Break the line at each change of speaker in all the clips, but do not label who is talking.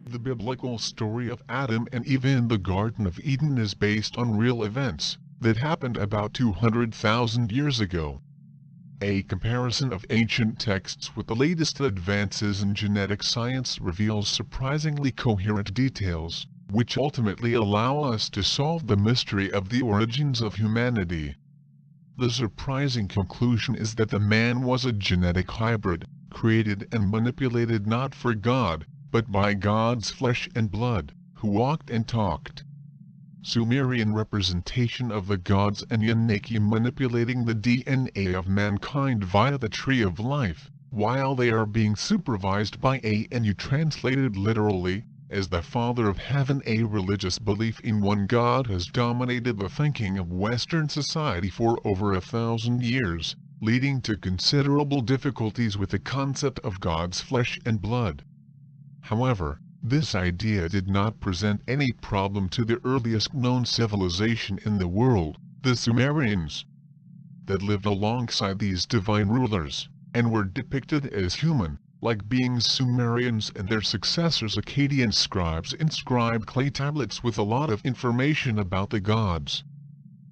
The biblical story of Adam and Eve in the Garden of Eden is based on real events that happened about 200,000 years ago. A comparison of ancient texts with the latest advances in genetic science reveals surprisingly coherent details, which ultimately allow us to solve the mystery of the origins of humanity. The surprising conclusion is that the man was a genetic hybrid, created and manipulated not for God, but by God's flesh and blood, who walked and talked. Sumerian representation of the gods and Anunnaki manipulating the DNA of mankind via the Tree of Life, while they are being supervised by Anu, translated literally, as the Father of Heaven. A religious belief in one God has dominated the thinking of Western society for over 1,000 years, leading to considerable difficulties with the concept of God's flesh and blood. However, this idea did not present any problem to the earliest known civilization in the world, the Sumerians, that lived alongside these divine rulers, and were depicted as human-like beings. Sumerians and their successors Akkadian scribes inscribed clay tablets with a lot of information about the gods.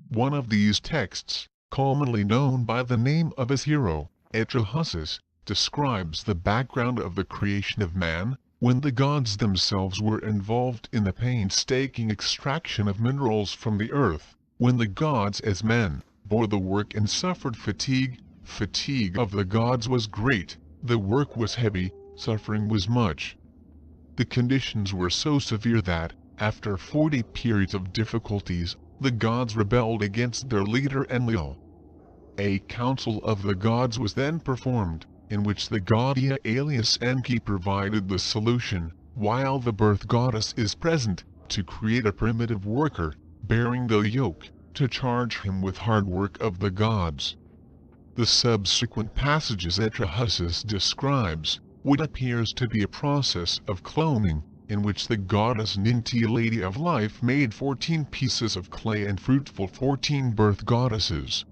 One of these texts, commonly known by the name of his hero, Atrahasis, describes the background of the creation of man, when the gods themselves were involved in the painstaking extraction of minerals from the earth, when the gods as men bore the work and suffered fatigue. Fatigue of the gods was great, the work was heavy, suffering was much. The conditions were so severe that, after 40 periods of difficulties, the gods rebelled against their leader Enlil. A council of the gods was then performed, in which the god Ea alias Enki provided the solution, while the birth goddess is present, to create a primitive worker, bearing the yoke, to charge him with hard work of the gods. The subsequent passages Atrahasis describes, what appears to be a process of cloning, in which the goddess Ninti, Lady of Life, made 14 pieces of clay and fruitful 14 birth goddesses.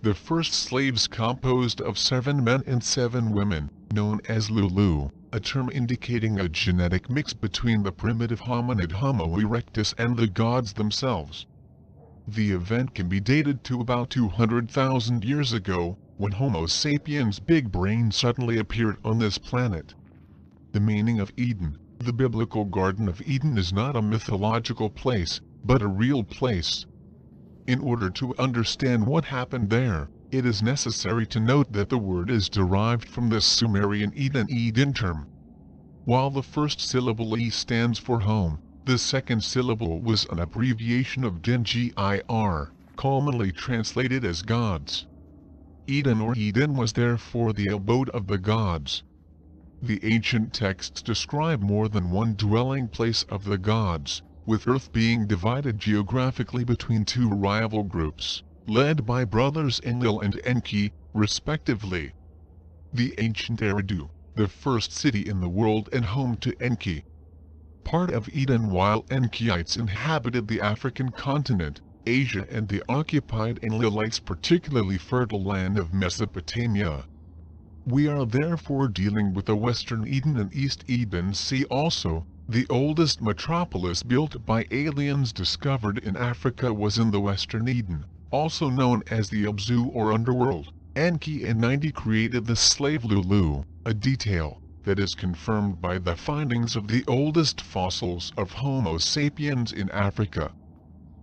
The first slaves composed of 7 men and 7 women, known as Lulu, a term indicating a genetic mix between the primitive hominid Homo erectus and the gods themselves. The event can be dated to about 200,000 years ago, when Homo sapiens' big brain suddenly appeared on this planet. The meaning of Eden. The biblical Garden of Eden is not a mythological place, but a real place. In order to understand what happened there, it is necessary to note that the word is derived from the Sumerian Eden term. While the first syllable E stands for home, the second syllable was an abbreviation of Din-Gir, commonly translated as gods. Eden or Eden was therefore the abode of the gods. The ancient texts describe more than one dwelling place of the gods, with Earth being divided geographically between 2 rival groups, led by brothers Enlil and Enki, respectively. The ancient Eridu, the first city in the world and home to Enki. Part of Eden, while Enkiites inhabited the African continent, Asia and the occupied Enlilites particularly fertile land of Mesopotamia. We are therefore dealing with the Western Eden and East Eden. See also, the oldest metropolis built by aliens discovered in Africa was in the Western Eden, also known as the Abzu or underworld. Enki and 90 created the slave Lulu, a detail that is confirmed by the findings of the oldest fossils of Homo sapiens in Africa.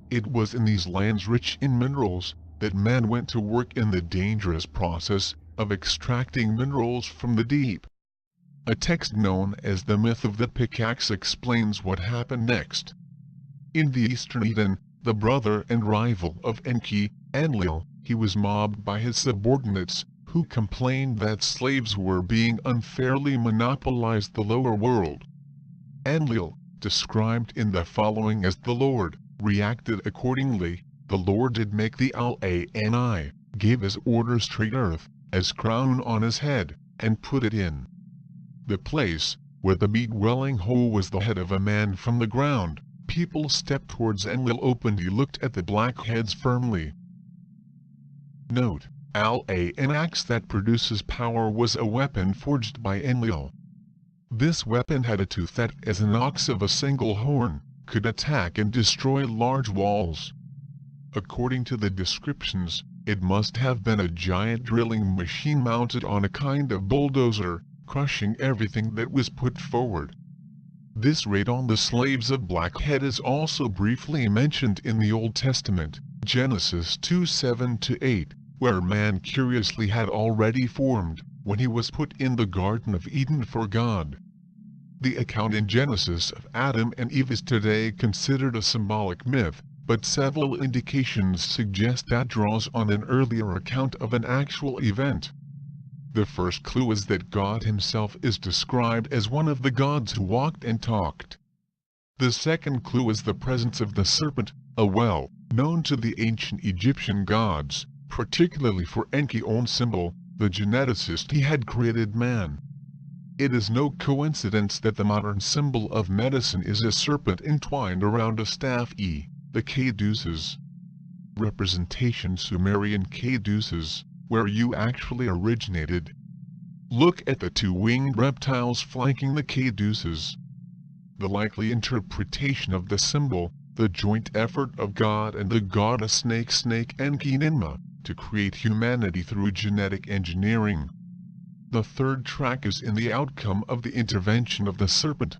It was in these lands rich in minerals that man went to work in the dangerous process of extracting minerals from the deep. A text known as the Myth of the Pickaxe explains what happened next. In the Eastern Eden, the brother and rival of Enki, Enlil, he was mobbed by his subordinates, who complained that slaves were being unfairly monopolized the lower world. Enlil, described in the following as the Lord, reacted accordingly. The Lord did make the Al-Ani, gave his order straight earth, as crown on his head, and put it in the place where the be-dwelling hole was the head of a man from the ground, People stepped towards Enlil openly looked at the blackheads firmly. Note: an axe that produces power was a weapon forged by Enlil. This weapon had a tooth that, as an ox of a single horn, could attack and destroy large walls. According to the descriptions, it must have been a giant drilling machine mounted on a kind of bulldozer, crushing everything that was put forward. This raid on the slaves of Blackhead is also briefly mentioned in the Old Testament, Genesis 2:7-8, where man curiously had already formed, when he was put in the Garden of Eden for God. The account in Genesis of Adam and Eve is today considered a symbolic myth, but several indications suggest that draws on an earlier account of an actual event. The first clue is that God himself is described as one of the gods who walked and talked. The second clue is the presence of the serpent, a well-known to the ancient Egyptian gods, particularly for Enki's own symbol, the geneticist he had created man. It is no coincidence that the modern symbol of medicine is a serpent entwined around a staff, the caduceus representation, Sumerian caduceus, where you actually originated. Look at the two winged reptiles flanking the caduceus. The likely interpretation of the symbol, the joint effort of God and the goddess snake Enki Ninma, to create humanity through genetic engineering. The third track is in the outcome of the intervention of the serpent.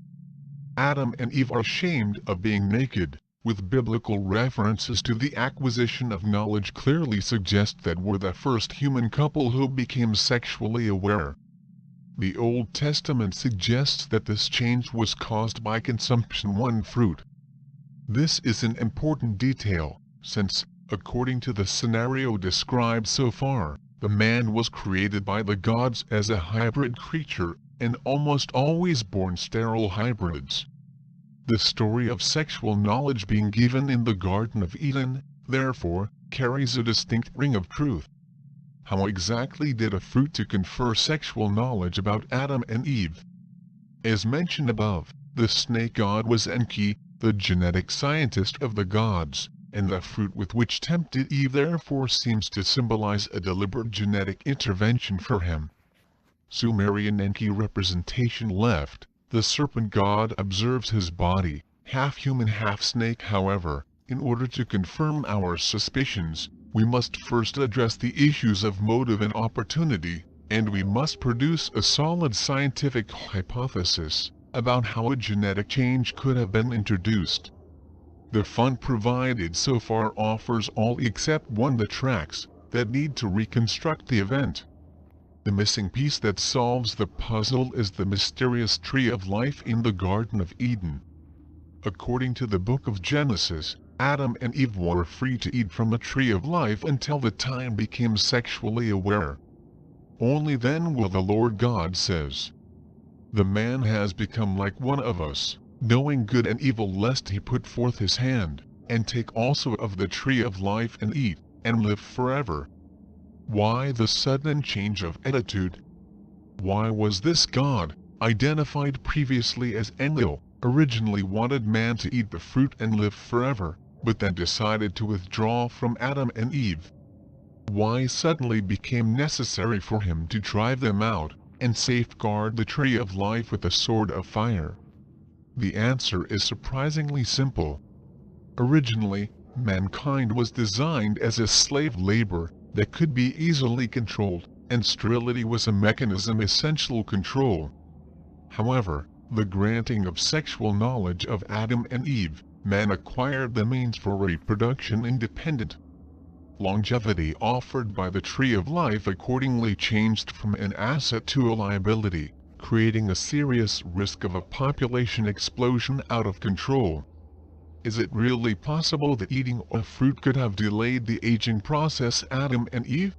Adam and Eve are ashamed of being naked, with biblical references to the acquisition of knowledge clearly suggest that we're the first human couple who became sexually aware. The Old Testament suggests that this change was caused by consumption of one fruit. This is an important detail, since, according to the scenario described so far, the man was created by the gods as a hybrid creature, and almost always born sterile hybrids. The story of sexual knowledge being given in the Garden of Eden, therefore, carries a distinct ring of truth. How exactly did a fruit to confer sexual knowledge about Adam and Eve? As mentioned above, the snake god was Enki, the genetic scientist of the gods, and the fruit with which tempted Eve therefore seems to symbolize a deliberate genetic intervention for him. Sumerian Enki representation left. The serpent god observes his body, half human half snake. However, in order to confirm our suspicions, we must first address the issues of motive and opportunity, and we must produce a solid scientific hypothesis about how a genetic change could have been introduced. The fund provided so far offers all except the tracks that need to reconstruct the event. The missing piece that solves the puzzle is the mysterious tree of life in the Garden of Eden. According to the book of Genesis, Adam and Eve were free to eat from the tree of life until the time became sexually aware. Only then will the Lord God says, "The man has become like one of us, knowing good and evil, lest he put forth his hand, and take also of the tree of life and eat, and live forever." Why the sudden change of attitude? Why was this God, identified previously as Enlil, originally wanted man to eat the fruit and live forever, but then decided to withdraw from Adam and Eve? Why suddenly became necessary for him to drive them out, and safeguard the tree of life with a sword of fire? The answer is surprisingly simple. Originally, mankind was designed as a slave labor that could be easily controlled, and sterility was a mechanism essential control. However, the granting of sexual knowledge of Adam and Eve, man acquired the means for reproduction independent. Longevity offered by the tree of life accordingly changed from an asset to a liability, creating a serious risk of a population explosion out of control. Is it really possible that eating a fruit could have delayed the aging process, Adam and Eve?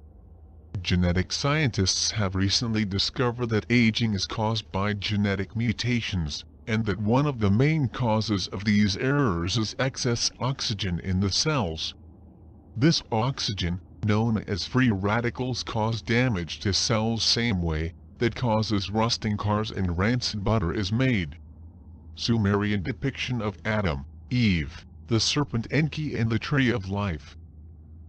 Genetic scientists have recently discovered that aging is caused by genetic mutations, and that one of the main causes of these errors is excess oxygen in the cells. This oxygen, known as free radicals, cause damage to cells same way that causes rusting cars and rancid butter is made. Sumerian depiction of Adam, Eve, the serpent Enki and the Tree of Life.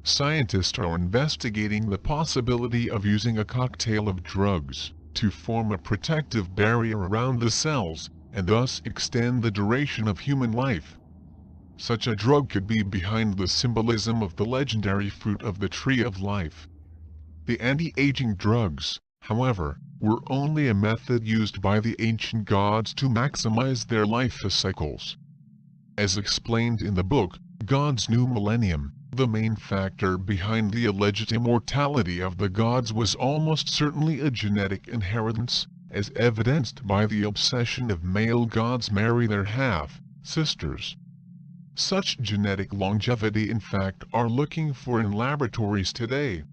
Scientists are investigating the possibility of using a cocktail of drugs to form a protective barrier around the cells, and thus extend the duration of human life. Such a drug could be behind the symbolism of the legendary fruit of the Tree of Life. The anti-aging drugs, however, were only a method used by the ancient gods to maximize their life cycles. As explained in the book, God's New Millennium, the main factor behind the alleged immortality of the gods was almost certainly a genetic inheritance, as evidenced by the obsession of male gods marry their half-sisters. Such genetic longevity in fact are looking for in laboratories today.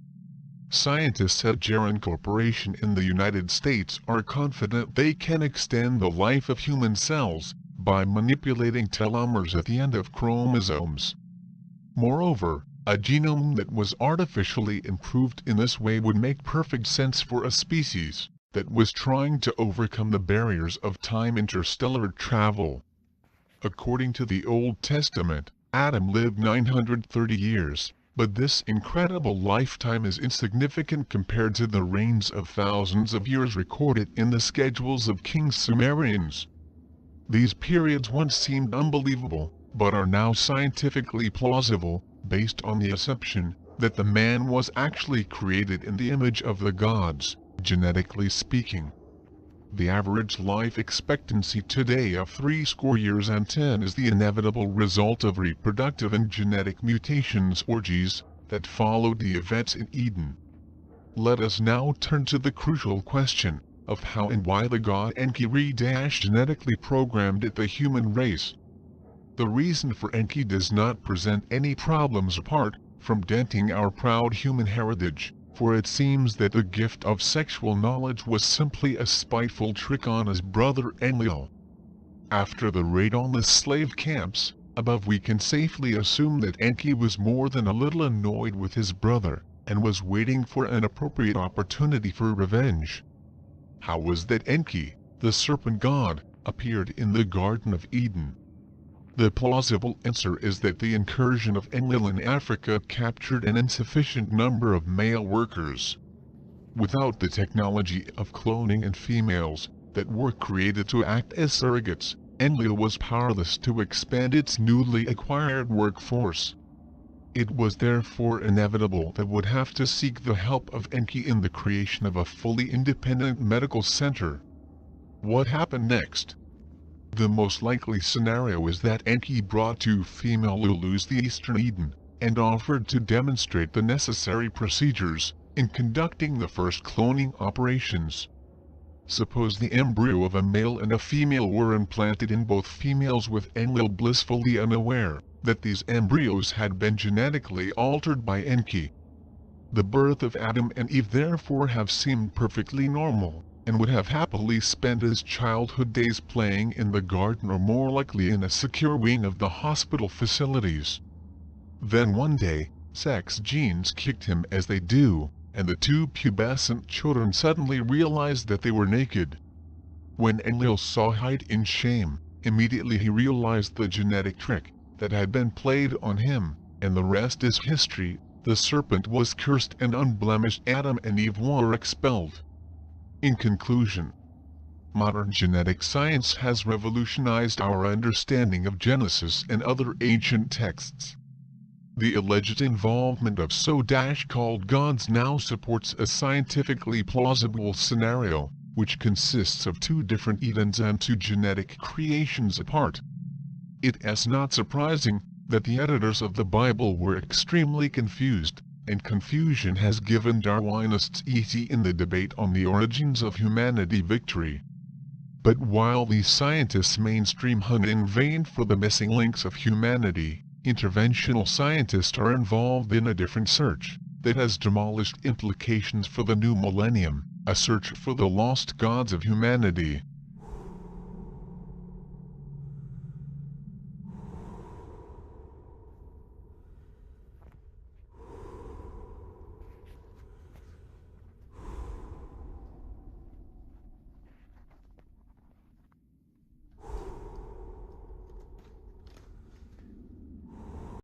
Scientists at Geron Corporation in the United States are confident they can extend the life of human cells by manipulating telomeres at the end of chromosomes. Moreover, a genome that was artificially improved in this way would make perfect sense for a species that was trying to overcome the barriers of time interstellar travel. According to the Old Testament, Adam lived 930 years, but this incredible lifetime is insignificant compared to the reigns of thousands of years recorded in the schedules of King Sumerians. These periods once seemed unbelievable, but are now scientifically plausible, based on the assumption that the man was actually created in the image of the gods, genetically speaking. The average life expectancy today of 70 years and 10 is the inevitable result of reproductive and genetic mutations orgies that followed the events in Eden. Let us now turn to the crucial question of how and why the god Enki genetically programmed the human race. The reason for Enki does not present any problems apart from denting our proud human heritage, for it seems that the gift of sexual knowledge was simply a spiteful trick on his brother Enlil. After the raid on the slave camps above, we can safely assume that Enki was more than a little annoyed with his brother, and was waiting for an appropriate opportunity for revenge. How was that Enki, the serpent god, appeared in the Garden of Eden? The plausible answer is that the incursion of Enlil in Africa captured an insufficient number of male workers. Without the technology of cloning and females that were created to act as surrogates, Enlil was powerless to expand its newly acquired workforce. It was therefore inevitable that would have to seek the help of Enki in the creation of a fully independent medical center. What happened next? The most likely scenario is that Enki brought 2 female Lulus the Eastern Eden, and offered to demonstrate the necessary procedures in conducting the first cloning operations. Suppose the embryo of a male and a female were implanted in both females with Enlil blissfully unaware that these embryos had been genetically altered by Enki. The birth of Adam and Eve therefore have seemed perfectly normal, and would have happily spent his childhood days playing in the garden or more likely in a secure wing of the hospital facilities. Then one day, sex genes kicked him as they do, and the 2 pubescent children suddenly realized that they were naked. When Enlil saw height in shame, immediately he realized the genetic trick that had been played on him, and the rest is history. The serpent was cursed and unblemished Adam and Eve were expelled. In conclusion, modern genetic science has revolutionized our understanding of Genesis and other ancient texts. The alleged involvement of so-called gods now supports a scientifically plausible scenario, which consists of 2 different Edens and 2 genetic creations apart. It is not surprising that the editors of the Bible were extremely confused, and confusion has given Darwinists easy in the debate on the origins of humanity victory. But while these scientists mainstream hunt in vain for the missing links of humanity, interventional scientists are involved in a different search that has demolished implications for the new millennium, a search for the lost gods of humanity.